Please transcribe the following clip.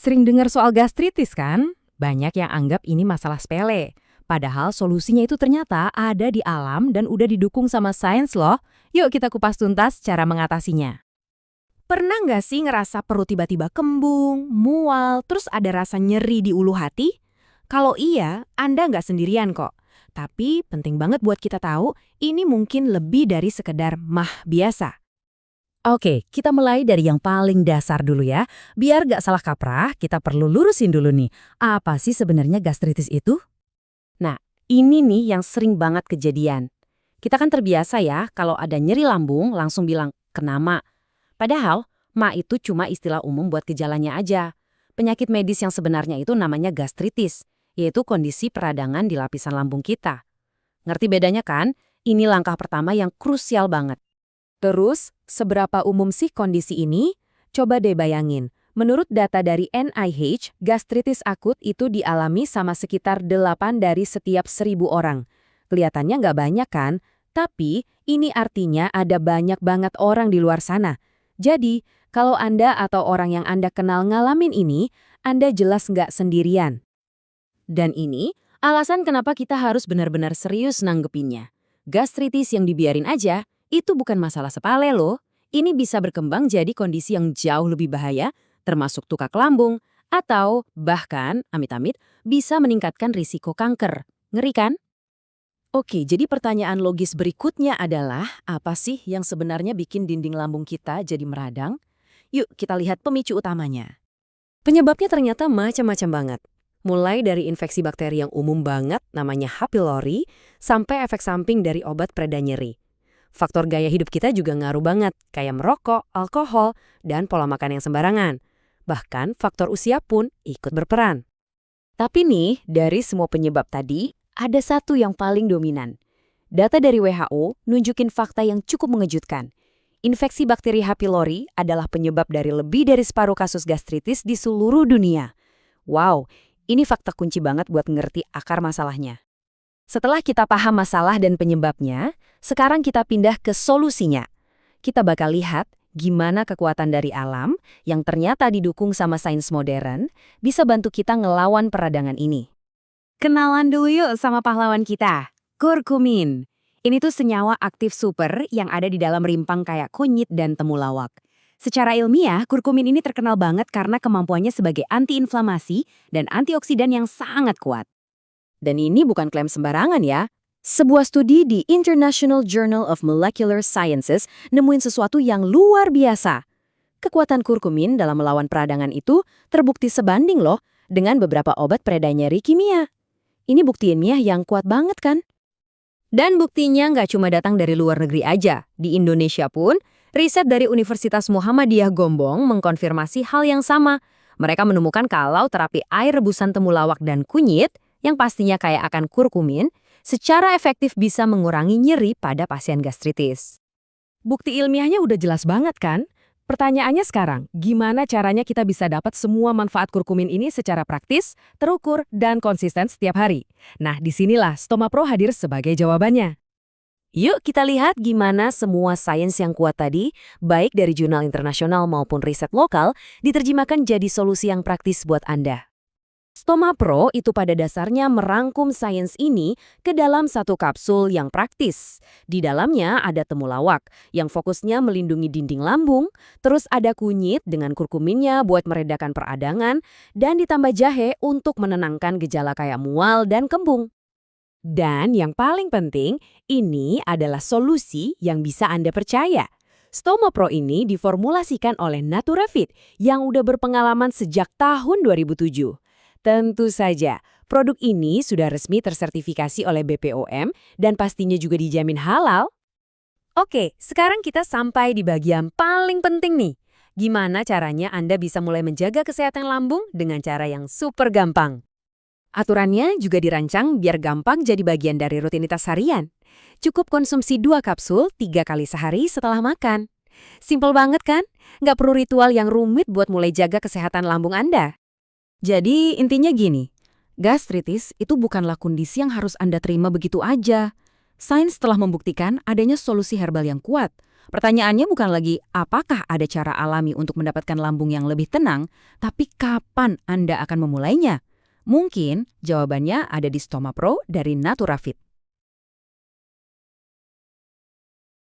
Sering dengar soal gastritis kan? Banyak yang anggap ini masalah sepele. Padahal solusinya itu ternyata ada di alam dan udah didukung sama sains loh. Yuk kita kupas tuntas cara mengatasinya. Pernah nggak sih ngerasa perut tiba-tiba kembung, mual, terus ada rasa nyeri di ulu hati? Kalau iya, Anda nggak sendirian kok. Tapi penting banget buat kita tahu, ini mungkin lebih dari sekedar mah biasa. Oke, kita mulai dari yang paling dasar dulu ya. Biar nggak salah kaprah, kita perlu lurusin dulu nih. Apa sih sebenarnya gastritis itu? Nah, ini nih yang sering banget kejadian. Kita kan terbiasa ya, kalau ada nyeri lambung langsung bilang, kena ma. Padahal, ma itu cuma istilah umum buat gejalanya aja. Penyakit medis yang sebenarnya itu namanya gastritis, yaitu kondisi peradangan di lapisan lambung kita. Ngerti bedanya kan? Ini langkah pertama yang krusial banget. Terus, seberapa umum sih kondisi ini? Coba deh bayangin. Menurut data dari NIH, gastritis akut itu dialami sama sekitar 8 dari setiap 1.000 orang. Kelihatannya nggak banyak kan? Tapi, ini artinya ada banyak banget orang di luar sana. Jadi, kalau Anda atau orang yang Anda kenal ngalamin ini, Anda jelas nggak sendirian. Dan ini, alasan kenapa kita harus benar-benar serius nanggepinnya. Gastritis yang dibiarin aja, itu bukan masalah sepele loh. Ini bisa berkembang jadi kondisi yang jauh lebih bahaya, termasuk tukak lambung, atau bahkan, amit-amit, bisa meningkatkan risiko kanker. Ngeri kan? Oke, jadi pertanyaan logis berikutnya adalah, apa sih yang sebenarnya bikin dinding lambung kita jadi meradang? Yuk kita lihat pemicu utamanya. Penyebabnya ternyata macam-macam banget. Mulai dari infeksi bakteri yang umum banget, namanya H. pylori, sampai efek samping dari obat pereda nyeri. Faktor gaya hidup kita juga ngaruh banget, kayak merokok, alkohol, dan pola makan yang sembarangan. Bahkan faktor usia pun ikut berperan. Tapi nih, dari semua penyebab tadi, ada satu yang paling dominan. Data dari WHO nunjukin fakta yang cukup mengejutkan. Infeksi bakteri H. pylori adalah penyebab dari lebih dari separuh kasus gastritis di seluruh dunia. Wow, ini fakta kunci banget buat ngerti akar masalahnya. Setelah kita paham masalah dan penyebabnya, sekarang kita pindah ke solusinya. Kita bakal lihat gimana kekuatan dari alam yang ternyata didukung sama sains modern bisa bantu kita ngelawan peradangan ini. Kenalan dulu yuk sama pahlawan kita, kurkumin. Ini tuh senyawa aktif super yang ada di dalam rimpang kayak kunyit dan temulawak. Secara ilmiah, kurkumin ini terkenal banget karena kemampuannya sebagai antiinflamasi dan antioksidan yang sangat kuat. Dan ini bukan klaim sembarangan ya. Sebuah studi di International Journal of Molecular Sciences nemuin sesuatu yang luar biasa. Kekuatan kurkumin dalam melawan peradangan itu terbukti sebanding loh dengan beberapa obat pereda nyeri kimia. Ini bukti ilmiah yang kuat banget kan? Dan buktinya nggak cuma datang dari luar negeri aja. Di Indonesia pun, riset dari Universitas Muhammadiyah Gombong mengkonfirmasi hal yang sama. Mereka menemukan kalau terapi air rebusan temulawak dan kunyit, yang pastinya kaya akan kurkumin, secara efektif bisa mengurangi nyeri pada pasien gastritis. Bukti ilmiahnya udah jelas banget kan? Pertanyaannya sekarang, gimana caranya kita bisa dapat semua manfaat kurkumin ini secara praktis, terukur, dan konsisten setiap hari? Nah, disinilah Stoma Pro hadir sebagai jawabannya. Yuk kita lihat gimana semua sains yang kuat tadi, baik dari jurnal internasional maupun riset lokal, diterjemahkan jadi solusi yang praktis buat Anda. Stoma Pro itu pada dasarnya merangkum sains ini ke dalam satu kapsul yang praktis. Di dalamnya ada temulawak yang fokusnya melindungi dinding lambung, terus ada kunyit dengan kurkuminnya buat meredakan peradangan, dan ditambah jahe untuk menenangkan gejala kayak mual dan kembung. Dan yang paling penting, ini adalah solusi yang bisa Anda percaya. Stoma Pro ini diformulasikan oleh Naturafit yang udah berpengalaman sejak tahun 2007. Tentu saja, produk ini sudah resmi tersertifikasi oleh BPOM dan pastinya juga dijamin halal. Oke, sekarang kita sampai di bagian paling penting nih. Gimana caranya Anda bisa mulai menjaga kesehatan lambung dengan cara yang super gampang? Aturannya juga dirancang biar gampang jadi bagian dari rutinitas harian. Cukup konsumsi 2 kapsul 3 kali sehari setelah makan. Simpel banget kan? Nggak perlu ritual yang rumit buat mulai jaga kesehatan lambung Anda. Jadi intinya gini, gastritis itu bukanlah kondisi yang harus Anda terima begitu aja. Sains telah membuktikan adanya solusi herbal yang kuat. Pertanyaannya bukan lagi apakah ada cara alami untuk mendapatkan lambung yang lebih tenang, tapi kapan Anda akan memulainya? Mungkin jawabannya ada di Stoma Pro dari Naturafit.